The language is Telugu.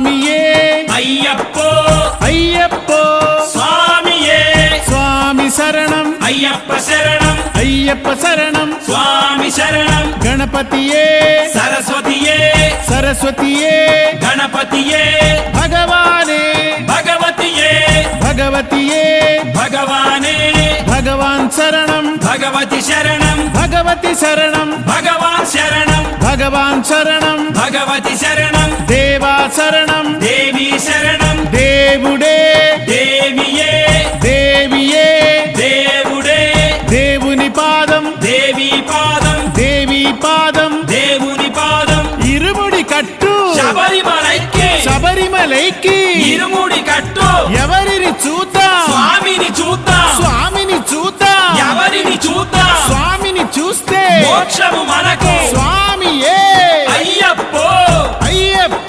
స్వామియే అయ్యప్పో అయ్యప్పో స్వామియే స్వామి శరణం అయ్యప్ప శరణం అయ్యప్ప శరణం స్వామి శరణం గణపతియే సరస్వతియే సరస్వతియే గణపతియే భగవానే భగవతియే భగవతియే భగవానే భగవాన్ శరణం భగవతి శరణం భగవతి శరణం భగవాన్ శరణం భగవాన్ శరణం భగవతి శరణం దేవా శరణం దేవి శరణం దేవుడే దేవియే దేవియే దేవుడే దేవుని పాదం దేవి పాదం దేవి పాదం దేవుని పాదం ఇరుముడి కట్టు శబరిమలైకి శబరిమలైకి ఇరుముడి కట్టు ఎవరిని చూద్దాం స్వామిని